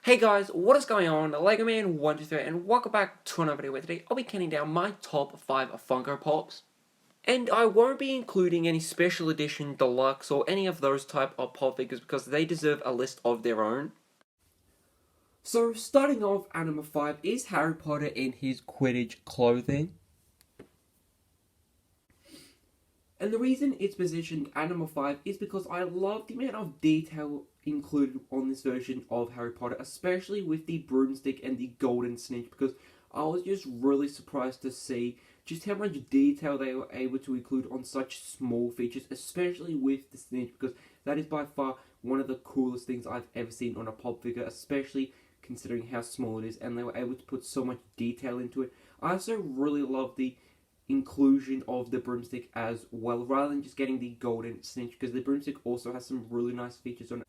Hey guys, what is going on? Lego Man 123 and welcome back to another video where today I'll be counting down my top 5 Funko Pops. And I won't be including any special edition, deluxe, or any of those type of pop figures because they deserve a list of their own. So starting off at number 5 is Harry Potter in his Quidditch clothing. And the reason it's positioned at number 5 is because I love the amount of detail included on this version of Harry Potter, especially with the broomstick and the golden snitch, because I was just really surprised to see just how much detail they were able to include on such small features, especially with the snitch, because that is by far one of the coolest things I've ever seen on a pop figure, especially considering how small it is, and they were able to put so much detail into it. I also really love the inclusion of the broomstick as well, rather than just getting the golden snitch, because the broomstick also has some really nice features on it.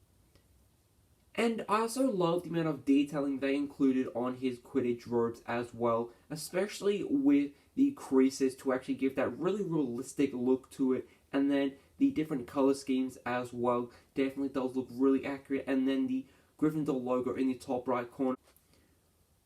And I also love the amount of detailing they included on his Quidditch robes as well, especially with the creases to actually give that really realistic look to it, and then the different color schemes as well definitely does look really accurate, and then the Gryffindor logo in the top right corner.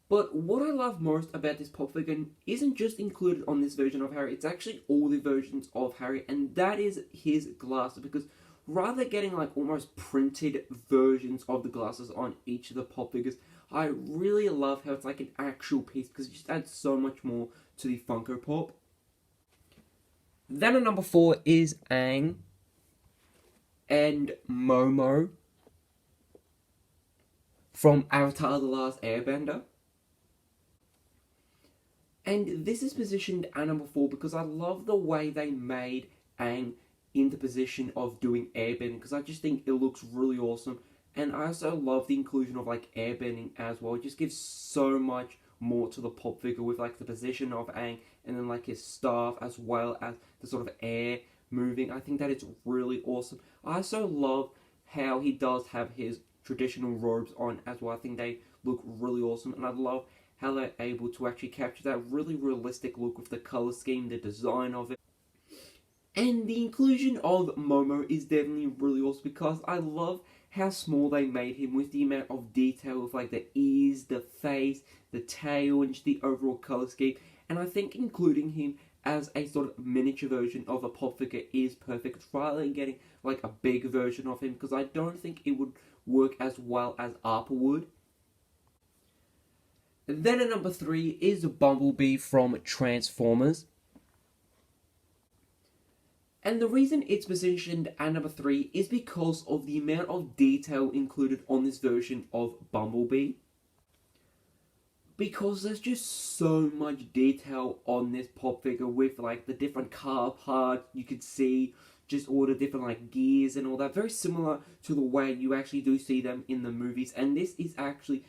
But what I love most about this pop figure isn't just included on this version of Harry, it's actually all the versions of Harry, and that is his glasses, because rather than getting like almost printed versions of the glasses on each of the pop figures, I really love how it's like an actual piece, because it just adds so much more to the Funko Pop. Then at number 4 is Aang and Momo from Avatar: The Last Airbender. And this is positioned at number 4 because I love the way they made Aang in the position of doing airbending, because I just think it looks really awesome. And I also love the inclusion of like airbending as well. It just gives so much more to the pop figure with like the position of Aang and then like his staff as well as the sort of air moving. I think that it's really awesome. I also love how he does have his traditional robes on as well. I think they look really awesome, and I love how they're able to actually capture that really realistic look with the color scheme, the design of it. And the inclusion of Momo is definitely really awesome because I love how small they made him with the amount of detail with like the ears, the face, the tail, and just the overall color scheme. And I think including him as a sort of miniature version of a pop figure is perfect rather than getting like a big version of him, because I don't think it would work as well as Arpa would. Then at number 3 is Bumblebee from Transformers. And the reason it's positioned at number 3 is because of the amount of detail included on this version of Bumblebee. Because there's just so much detail on this pop figure with like the different car parts, you could see just all the different like gears and all that. Very similar to the way you actually do see them in the movies. And this is actually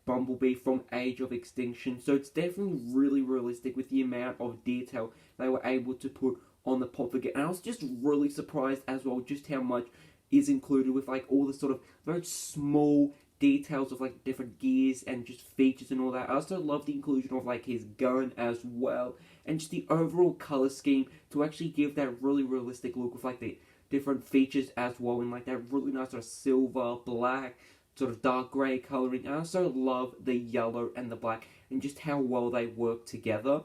Bumblebee from Age of Extinction, so it's definitely really realistic with the amount of detail they were able to put on the pop figure. And I was just really surprised as well just how much is included with like all the sort of very small details of like different gears and just features and all that. I also love the inclusion of like his gun as well, and just the overall color scheme to actually give that really realistic look with like the different features as well, and like that really nice sort of silver, black, sort of dark grey colouring. I also love the yellow and the black and just how well they work together.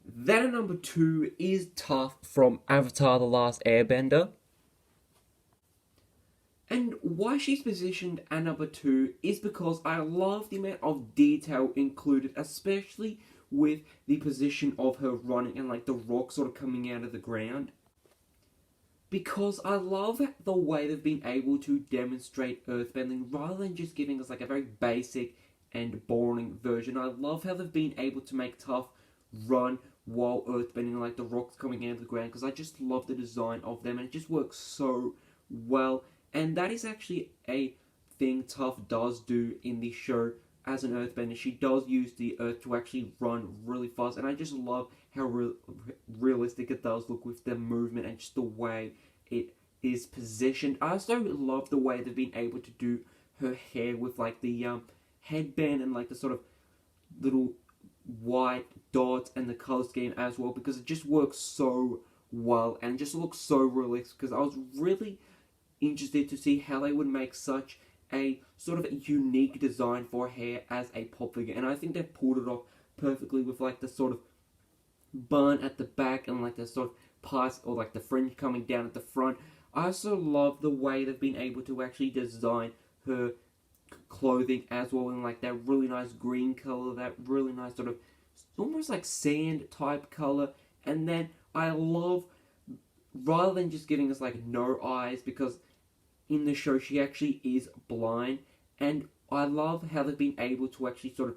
Then at number 2 is Toph from Avatar: The Last Airbender. And why she's positioned at number 2 is because I love the amount of detail included, especially with the position of her running and like the rock sort of coming out of the ground. Because I love the way they've been able to demonstrate earthbending rather than just giving us like a very basic and boring version. I love how they've been able to make Toph run while earthbending, like the rocks coming out of the ground, because I just love the design of them and it just works so well. And that is actually a thing Toph does do in the show as an earthbender. She does use the earth to actually run really fast, and I just love how realistic it does look with the movement and just the way it is positioned. I also love the way they've been able to do her hair with like the headband and like the sort of little white dots and the color scheme as well, because it just works so well and just looks so realistic. Because I was really interested to see how they would make such a sort of a unique design for hair as a pop figure, and I think they've pulled it off perfectly with like the sort of bun at the back and like the sort of parts or like the fringe coming down at the front. I also love the way they've been able to actually design her clothing as well in like that really nice green color, that really nice sort of almost like sand type color. And then I love, rather than just giving us like no eyes, because in the show she actually is blind, and I love how they've been able to actually sort of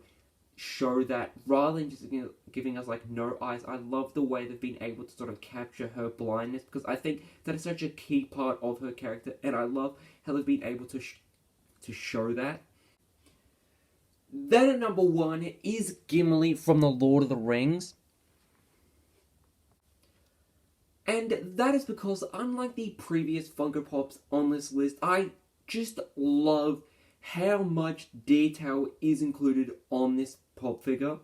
show that rather than just giving us like no eyes. I love the way they've been able to sort of capture her blindness, because I think that is such a key part of her character, and I love how they've been able to show that. Then at number 1 is Gimli from The Lord of the Rings. And that is because, unlike the previous Funko Pops on this list, I just love how much detail is included on this pop figure.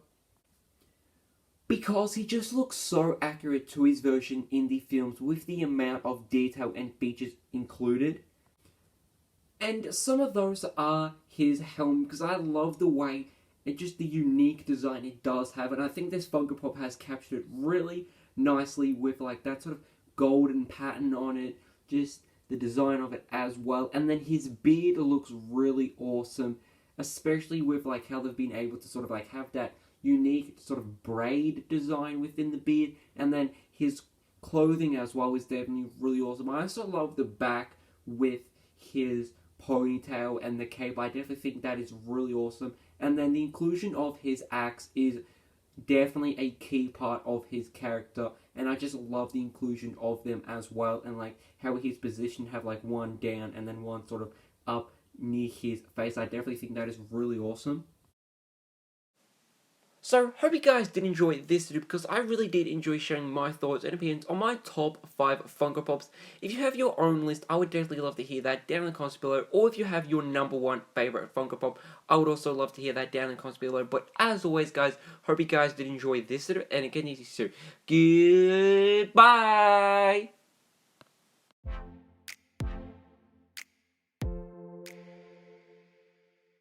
Because he just looks so accurate to his version in the films with the amount of detail and features included. And some of those are his helm, because I love the way and just the unique design it does have. And I think this Funko Pop has captured it really nicely with like that sort of golden pattern on it, just the design of it as well. And then his beard looks really awesome, especially with like how they've been able to sort of like have that unique sort of braid design within the beard. And then his clothing as well is definitely really awesome. I also love the back with his ponytail and the cape. I definitely think that is really awesome. And then the inclusion of his axe is definitely a key part of his character, and I just love the inclusion of them as well, and like how he's positioned, have like one down and then one sort of up near his face. I definitely think that is really awesome. So, hope you guys did enjoy this video, because I really did enjoy sharing my thoughts and opinions on my top 5 Funko Pops. If you have your own list, I would definitely love to hear that down in the comments below. Or if you have your number 1 favorite Funko Pop, I would also love to hear that down in the comments below. But as always, guys, hope you guys did enjoy this video, and again, you see, goodbye!